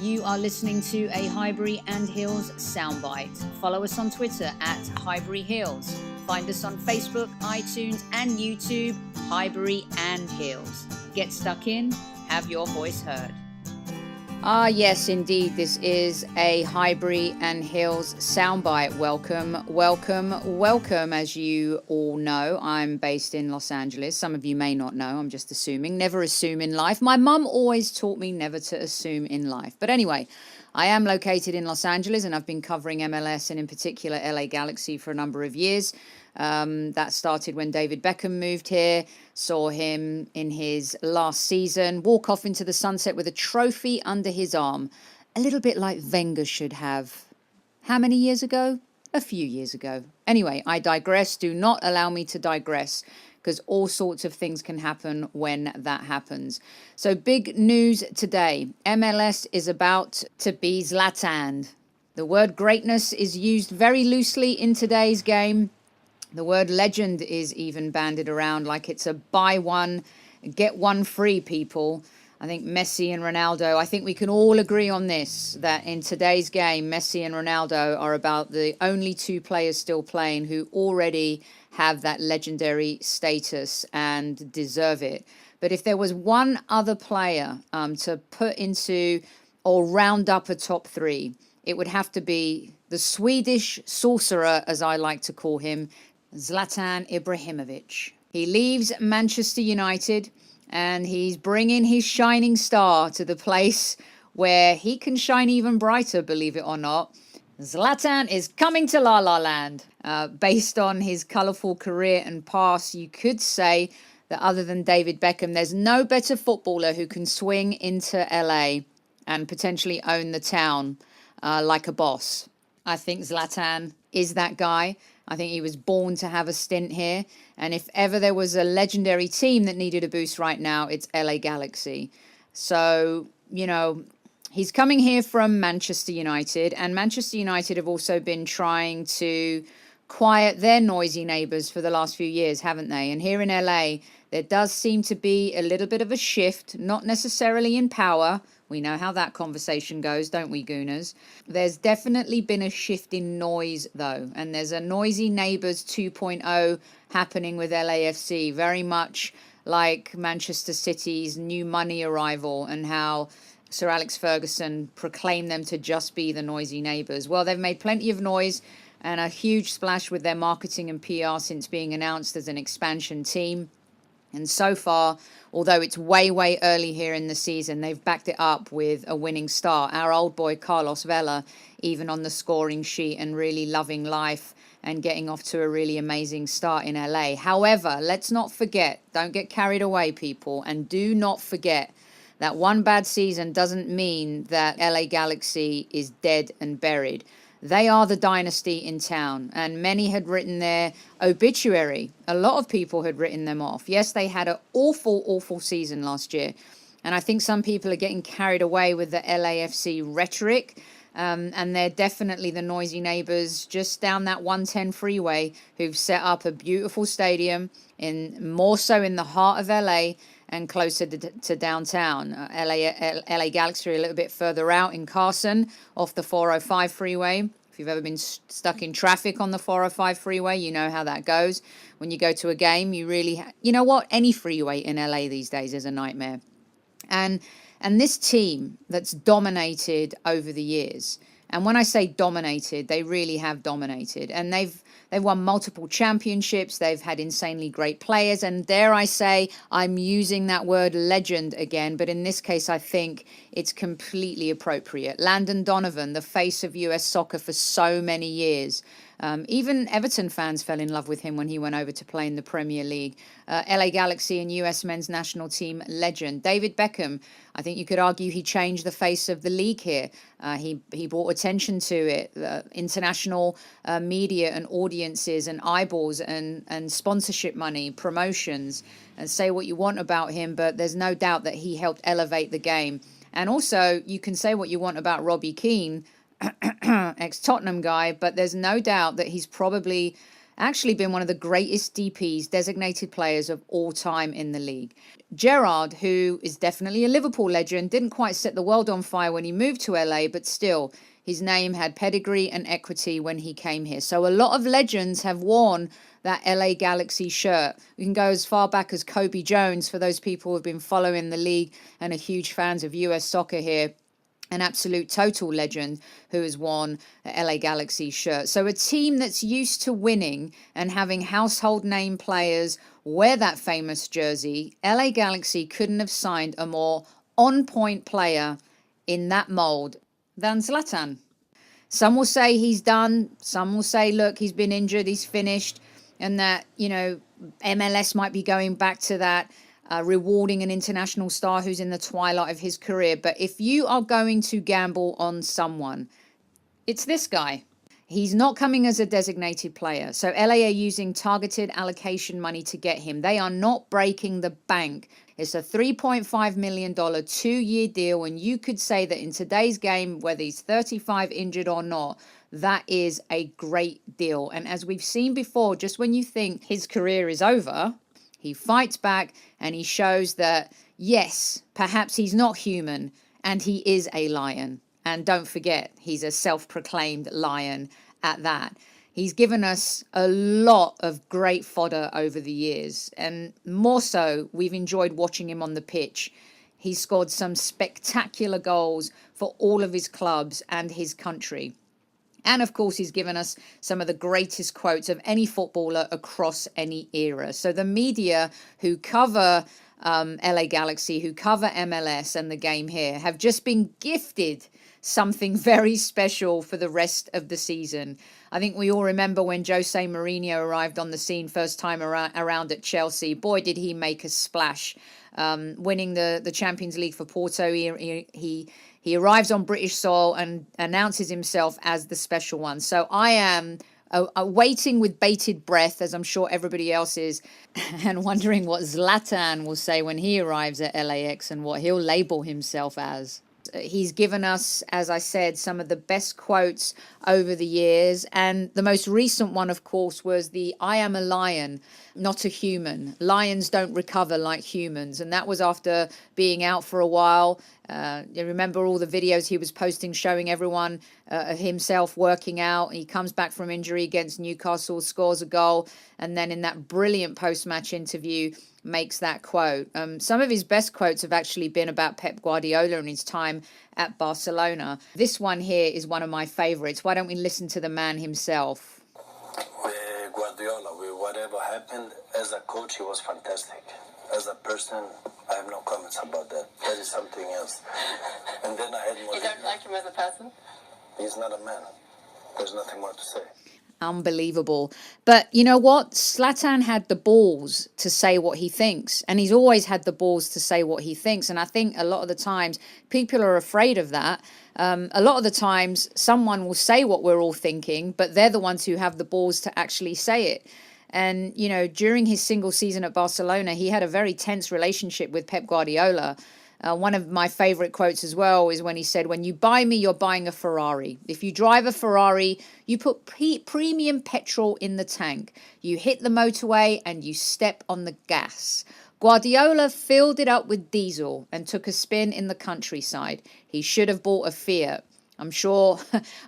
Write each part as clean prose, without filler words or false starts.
You are listening to a Highbury and Hills soundbite. Follow us on Twitter at Highbury Hills. Find us on Facebook, iTunes, and YouTube, Highbury and Hills. Get stuck in, have your voice heard. Yes, indeed. This is a Highbury and Hills soundbite. Welcome, welcome, welcome. As you all know, I'm based in Los Angeles. Some of you may not know. I'm just assuming. Never assume in life. My mum always taught me never to assume in life. But anyway, I am located in Los Angeles and I've been covering MLS and in particular LA Galaxy for a number of years. That started when David Beckham moved here, saw him in his last season walk off into the sunset with a trophy under his arm, a little bit like Wenger should have. How many years ago? A few years ago. Anyway, I digress. Do not allow me to digress because all sorts of things can happen when that happens. So big news today. MLS is about to be Zlatan. The word greatness is used very loosely in today's game. The word legend is even bandied around like it's a buy one, get one free, people. I think Messi and Ronaldo, I think we can all agree on this, that in today's game, Messi and Ronaldo are about the only two players still playing who already have that legendary status and deserve it. But if there was one other player to put into or round up a top three, it would have to be the Swedish sorcerer, as I like to call him, Zlatan Ibrahimovic. He leaves Manchester United and he's bringing his shining star to the place where he can shine even brighter, believe it or not. Zlatan is coming to La La Land. Based on his colourful career and past, you could say that other than David Beckham, there's no better footballer who can swing into LA and potentially own the town like a boss. I think Zlatan is that guy. I think he was born to have a stint here. And if ever there was a legendary team that needed a boost right now, it's LA Galaxy. So, you know, he's coming here from Manchester United. And Manchester United have also been trying to quiet their noisy neighbours for the last few years, haven't they? And here in LA, there does seem to be a little bit of a shift, not necessarily in power. We know how that conversation goes, don't we, Gooners? There's definitely been a shift in noise, though. And there's a noisy neighbours 2.0 happening with LAFC, very much like Manchester City's new money arrival and how Sir Alex Ferguson proclaimed them to just be the noisy neighbours. Well, they've made plenty of noise and a huge splash with their marketing and PR since being announced as an expansion team. And so far, although it's way, way early here in the season, they've backed it up with a winning start. Our old boy, Carlos Vela, even on the scoring sheet and really loving life and getting off to a really amazing start in LA. However, let's not forget, don't get carried away, people, and do not forget that one bad season doesn't mean that LA Galaxy is dead and buried. They are the dynasty in town, and many had written their obituary. A lot of people had written them off. Yes, they had an awful, awful season last year. And I think some people are getting carried away with the LAFC rhetoric. And they're definitely the noisy neighbours just down that 110 freeway who've set up a beautiful stadium, in more so in the heart of LA and closer to downtown. LA Galaxy are a little bit further out in Carson off the 405 freeway. If you've ever been stuck in traffic on the 405 freeway, you know how that goes. When you go to a game, you really, you know what? Any freeway in LA these days is a nightmare. And this team that's dominated over the years, and when I say dominated, they really have dominated. And they've won multiple championships. They've had insanely great players. And dare I say, I'm using that word legend again. But in this case, I think it's completely appropriate. Landon Donovan, the face of US soccer for so many years. Even Everton fans fell in love with him when he went over to play in the Premier League. LA Galaxy and US men's national team legend. David Beckham, I think you could argue he changed the face of the league here. He brought attention to it, international media and audiences and eyeballs and sponsorship money, promotions. And say what you want about him, but there's no doubt that he helped elevate the game. And also, you can say what you want about Robbie Keane, ex-Tottenham guy, but there's no doubt that he's probably actually been one of the greatest DPs, designated players of all time in the league. Gerrard, who is definitely a Liverpool legend, didn't quite set the world on fire when he moved to LA, but still, his name had pedigree and equity when he came here. So a lot of legends have worn that LA Galaxy shirt. We can go as far back as Kobe Jones, for those people who have been following the league and are huge fans of US soccer here. An absolute total legend who has worn a LA Galaxy shirt. So a team that's used to winning and having household name players wear that famous jersey, LA Galaxy couldn't have signed a more on-point player in that mold than Zlatan. Some will say he's done. Some will say, look, he's been injured, he's finished, and that, MLS might be going back to that. Rewarding an international star who's in the twilight of his career. But if you are going to gamble on someone, it's this guy. He's not coming as a designated player. So LA are using targeted allocation money to get him. They are not breaking the bank. It's a $3.5 million 2-year deal. And you could say that in today's game, whether he's 35 injured or not, that is a great deal. And as we've seen before, just when you think his career is over, he fights back and he shows that, yes, perhaps he's not human and he is a lion. And don't forget, he's a self-proclaimed lion at that. He's given us a lot of great fodder over the years. And more so, we've enjoyed watching him on the pitch. He's scored some spectacular goals for all of his clubs and his country. And of course, he's given us some of the greatest quotes of any footballer across any era. So the media who cover LA Galaxy, who cover MLS and the game here, have just been gifted something very special for the rest of the season. I think we all remember when Jose Mourinho arrived on the scene first time around at Chelsea. Boy, did he make a splash. Winning the Champions League for Porto, he arrives on British soil and announces himself as the special one. So I am waiting with bated breath, as I'm sure everybody else is, and wondering what Zlatan will say when he arrives at LAX and what he'll label himself as. He's given us, as I said, some of the best quotes over the years. And the most recent one, of course, was the "I am a lion, not a human. Lions don't recover like humans." And that was after being out for a while. You remember all the videos he was posting showing everyone himself working out. He comes back from injury against Newcastle, scores a goal. And then in that brilliant post-match interview, makes that quote. Some of his best quotes have actually been about Pep Guardiola and his time at Barcelona. This one here is one of my favorites. Why don't we listen to the man himself? With Guardiola, with whatever happened, as a coach, he was fantastic. As a person, I have no comments about that. That is something else. And then I had more... You don't like him as a person? He's not a man. There's nothing more to say. Unbelievable. But you know what? Zlatan had the balls to say what he thinks. And he's always had the balls to say what he thinks. And I think a lot of the times people are afraid of that. A lot of the times someone will say what we're all thinking, but they're the ones who have the balls to actually say it. And, during his single season at Barcelona, he had a very tense relationship with Pep Guardiola. One of my favorite quotes as well is when he said, "When you buy me, you're buying a Ferrari. If you drive a Ferrari, you put premium petrol in the tank. You hit the motorway and you step on the gas." Guardiola filled it up with diesel and took a spin in the countryside. He should have bought a Fiat. I'm sure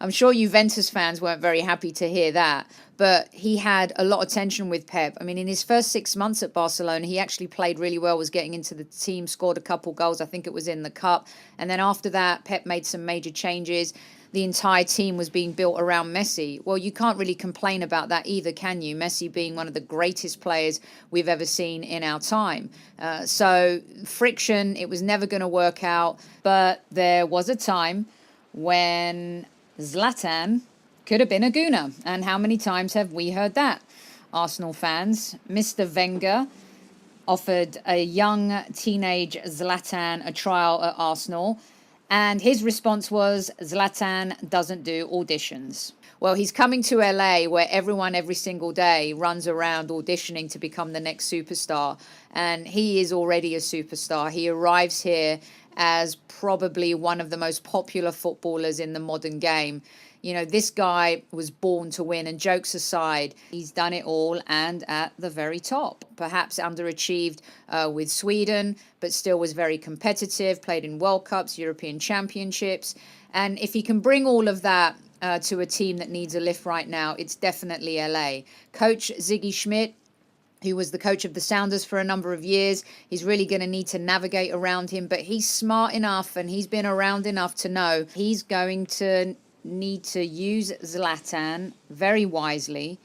Juventus fans weren't very happy to hear that, but he had a lot of tension with Pep. I mean, in his first 6 months at Barcelona, he actually played really well, was getting into the team, scored a couple goals. I think it was in the cup. And then after that, Pep made some major changes. The entire team was being built around Messi. Well, you can't really complain about that either, can you? Messi being one of the greatest players we've ever seen in our time. So friction, it was never going to work out. But there was a time when Zlatan could have been a gooner. And how many times have we heard that? Arsenal fans, Mr. Wenger offered a young teenage Zlatan a trial at Arsenal. And his response was, Zlatan doesn't do auditions. Well, he's coming to LA where everyone every single day runs around auditioning to become the next superstar. And he is already a superstar. He arrives here as probably one of the most popular footballers in the modern game. You know, this guy was born to win, and jokes aside, he's done it all and at the very top. Perhaps underachieved with Sweden, but still was very competitive, played in World Cups, European Championships. And if he can bring all of that to a team that needs a lift right now, it's definitely LA. Coach Ziggy Schmidt, who was the coach of the Sounders for a number of years, he's really going to need to navigate around him, but he's smart enough and he's been around enough to know he's going to need to use Zlatan very wisely,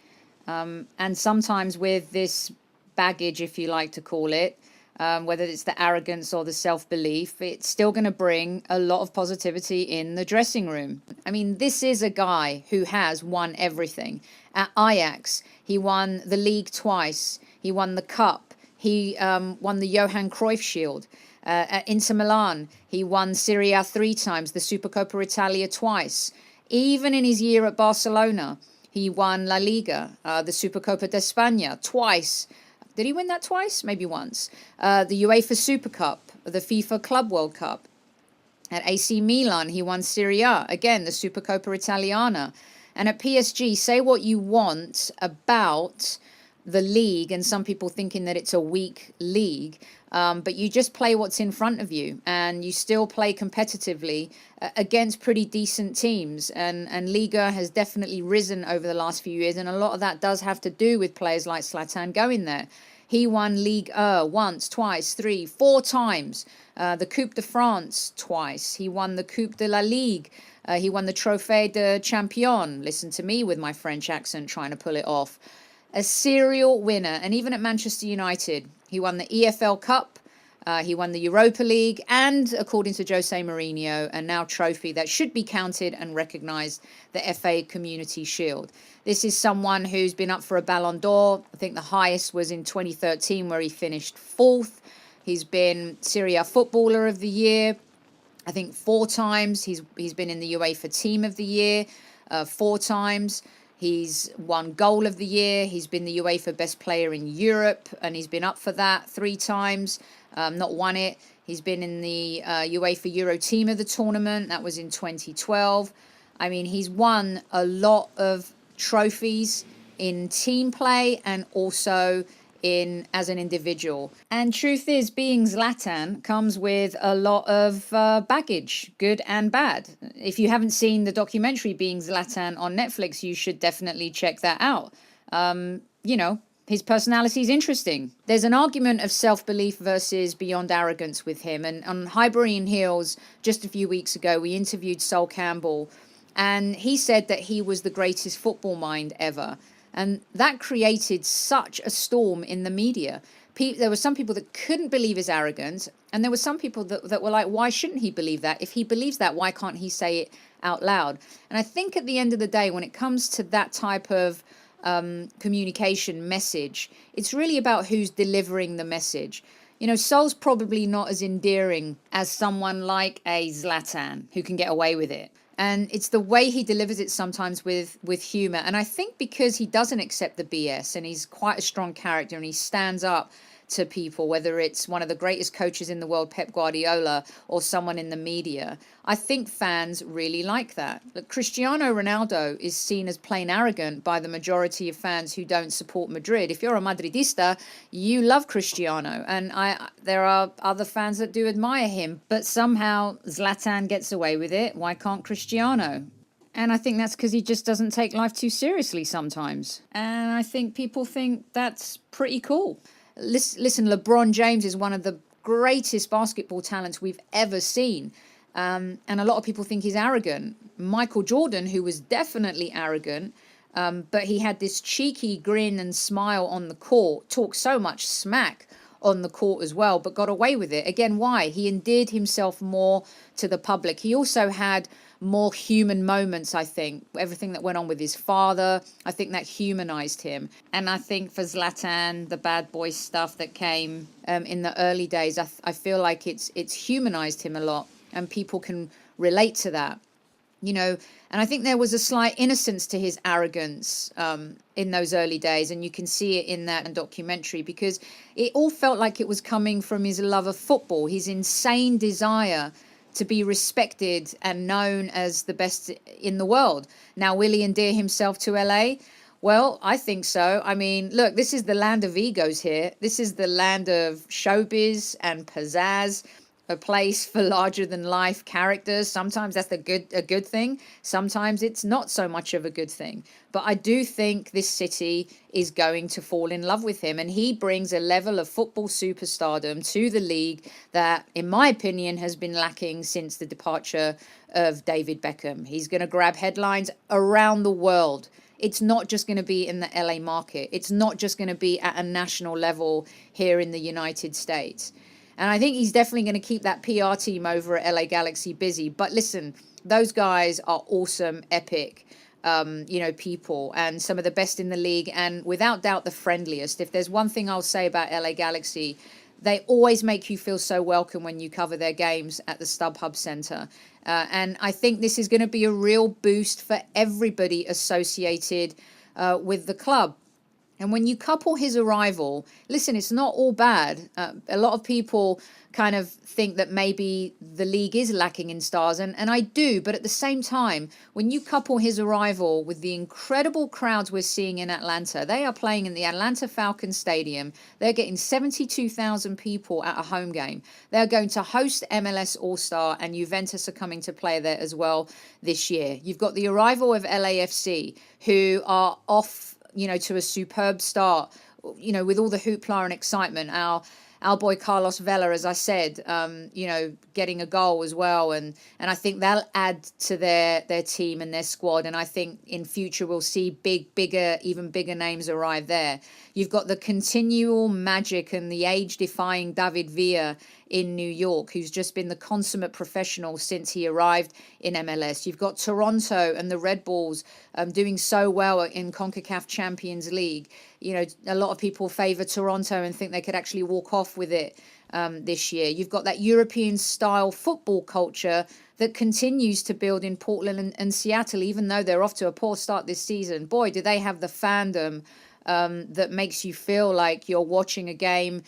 and sometimes with this baggage, if you like to call it, whether it's the arrogance or the self-belief, it's still going to bring a lot of positivity in the dressing room. I mean, this is a guy who has won everything. At Ajax, he won the league twice. He won the cup. He won the Johan Cruyff Shield. At Inter Milan, he won Serie A 3 times, the Supercoppa Italia twice. Even in his year at Barcelona, he won La Liga, the Supercopa de España twice. Did he win that twice? Maybe once. The UEFA Super Cup, the FIFA Club World Cup. At AC Milan, he won Serie A, again, the Supercoppa Italiana. And at PSG, say what you want about the league, and some people thinking that it's a weak league, but you just play what's in front of you, and you still play competitively against pretty decent teams. And Liga has definitely risen over the last few years, and a lot of that does have to do with players like Zlatan going there. He won Ligue 1 once, twice, 3, 4 times. The Coupe de France twice. He won the Coupe de la Ligue. He won the Trophée de Champion. Listen to me with my French accent trying to pull it off. A serial winner. And even at Manchester United, he won the EFL Cup. He won the Europa League. And according to Jose Mourinho, a now trophy that should be counted and recognised, the FA Community Shield. This is someone who's been up for a Ballon d'Or. I think the highest was in 2013, where he finished 4th. He's been Serie A Footballer of the Year, I think 4 times. He's been in the UEFA Team of the Year 4 times. He's won Goal of the Year. He's been the UEFA Best Player in Europe, and he's been up for that 3 times, not won it. He's been in the UEFA Euro Team of the Tournament. That was in 2012. I mean, he's won a lot of trophies in team play and also in as an individual. And truth is, being Zlatan comes with a lot of baggage, good and bad. If you haven't seen the documentary Being Zlatan on Netflix, you should definitely check that out. You know, his personality is interesting. There's an argument of self-belief versus beyond arrogance with him. And on Highbury and Heels, just a few weeks ago, we interviewed Sol Campbell, and he said that he was the greatest football mind ever. And that created such a storm in the media. There were some people that couldn't believe his arrogance, and there were some people that were like, why shouldn't he believe that? If he believes that, why can't he say it out loud? And I think at the end of the day, when it comes to that type of communication message, it's really about who's delivering the message. You know, Sol's probably not as endearing as someone like a Zlatan, who can get away with it. And it's the way he delivers it sometimes with humor. And I think because he doesn't accept the BS, and he's quite a strong character, and he stands up to people, whether it's one of the greatest coaches in the world, Pep Guardiola, or someone in the media, I think fans really like that. Look, Cristiano Ronaldo is seen as plain arrogant by the majority of fans who don't support Madrid. If you're a Madridista, you love Cristiano, and there are other fans that do admire him, but somehow Zlatan gets away with it. Why can't Cristiano? And I think that's because he just doesn't take life too seriously sometimes. And I think people think that's pretty cool. Listen, LeBron James is one of the greatest basketball talents we've ever seen. And a lot of people think he's arrogant. Michael Jordan, who was definitely arrogant, but he had this cheeky grin and smile on the court, talked so much smack on the court as well, but got away with it. Again, why? He endeared himself more to the public. He also had more human moments, I think. Everything that went on with his father, I think that humanized him. And I think for Zlatan, the bad boy stuff that came in the early days, I feel like it's humanized him a lot, and people can relate to that. you know, and I think there was a slight innocence to his arrogance in those early days. And you can see it in that documentary, because it all felt like it was coming from his love of football, his insane desire to be respected and known as the best in the world. Now, will he endear himself to LA? Well, I think so. I mean, look, this is the land of egos here. This is the land of showbiz and pizzazz, a place for larger than life characters. Sometimes that's a good thing. Sometimes it's not so much of a good thing. But I do think this city is going to fall in love with him, and he brings a level of football superstardom to the league that, in my opinion, has been lacking since the departure of David Beckham. He's going to grab headlines around the world. It's not just going to be in the LA market. It's not just going to be at a national level here in the United States. And I think he's definitely going to keep that PR team over at LA Galaxy busy. But listen, those guys are awesome, epic, people, and some of the best in the league, and without doubt the friendliest. If there's one thing I'll say about LA Galaxy, they always make you feel so welcome when you cover their games at the StubHub Center. And I think this is going to be a real boost for everybody associated with the club. And when you couple his arrival, listen, it's not all bad. A lot of people kind of think that maybe the league is lacking in stars, and I do. But at the same time, when you couple his arrival with the incredible crowds we're seeing in Atlanta, they are playing in the Atlanta Falcons Stadium. They're getting 72,000 people at a home game. They're going to host MLS All-Star, and Juventus are coming to play there as well this year. You've got the arrival of LAFC, who are off, to a superb start, with all the hoopla and excitement. Our boy Carlos Vela, as I said, getting a goal as well. And I think that'll add to their team and their squad. And I think in future we'll see even bigger names arrive there. You've got the continual magic and the age-defying David Villa in New York, who's just been the consummate professional since he arrived in MLS. You've got Toronto and the Red Bulls doing so well in CONCACAF Champions League. A lot of people favor Toronto and think they could actually walk off with it this year. You've got that European-style football culture that continues to build in Portland and Seattle, even though they're off to a poor start this season. Boy, do they have the fandom that makes you feel like you're watching a game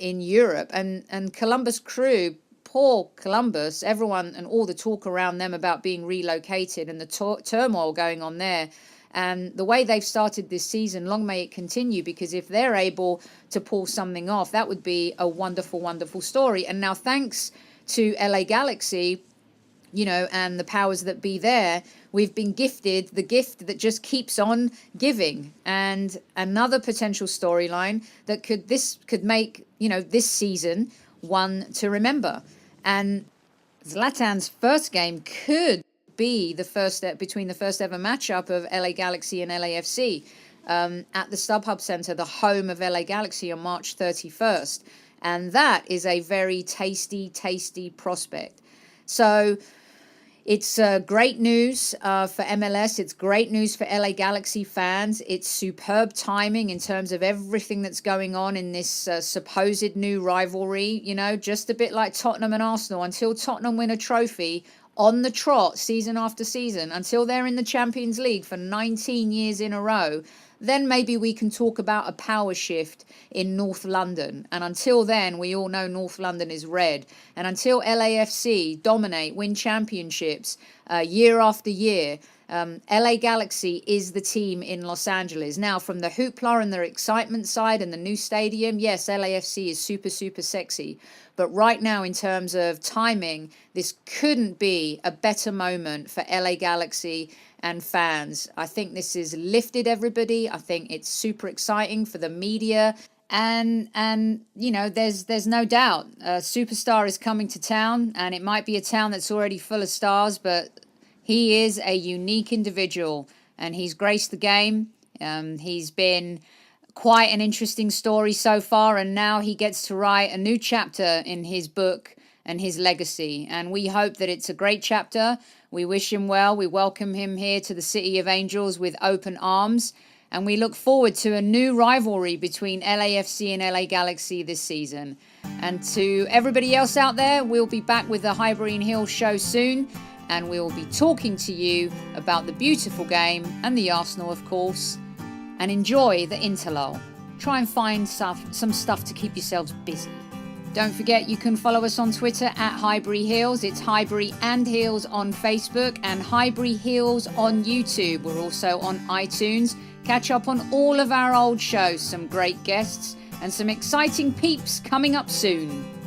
in Europe. And Columbus Crew, poor Columbus, everyone and all the talk around them about being relocated and the turmoil going on there. And the way they've started this season, long may it continue, because if they're able to pull something off, that would be a wonderful, wonderful story. And now, thanks to LA Galaxy, and the powers that be there, we've been gifted the gift that just keeps on giving. And another potential storyline that could make, this season one to remember. And Zlatan's first game could be the first between the first ever matchup of LA Galaxy and LAFC at the StubHub Center, the home of LA Galaxy, on March 31st. And that is a very tasty, tasty prospect. So it's great news for MLS. It's great news for LA Galaxy fans. It's superb timing in terms of everything that's going on in this supposed new rivalry. Just a bit like Tottenham and Arsenal. Until Tottenham win a trophy on the trot season after season, until they're in the Champions League for 19 years in a row, then maybe we can talk about a power shift in North London. And until then, we all know North London is red. And until LAFC dominate, win championships year after year, LA Galaxy is the team in Los Angeles. Now, from the hoopla and the excitement side and the new stadium, yes, LAFC is super, super sexy. But right now, in terms of timing, this couldn't be a better moment for LA Galaxy and fans. I think this has lifted everybody. I think it's super exciting for the media. And there's no doubt a superstar is coming to town, and it might be a town that's already full of stars, but he is a unique individual, and he's graced the game. He's been quite an interesting story so far, and now he gets to write a new chapter in his book and his legacy. And we hope that it's a great chapter. We wish him well. We welcome him here to the City of Angels with open arms. And we look forward to a new rivalry between LAFC and LA Galaxy this season. And to everybody else out there, we'll be back with the Highbury and Hill show soon. and we will be talking to you about the beautiful game and the Arsenal, of course. And enjoy the interlull. Try and find some stuff to keep yourselves busy. Don't forget you can follow us on Twitter at Highbury Heels. It's Highbury and Heels on Facebook and Highbury Heels on YouTube. We're also on iTunes. Catch up on all of our old shows, some great guests and some exciting peeps coming up soon.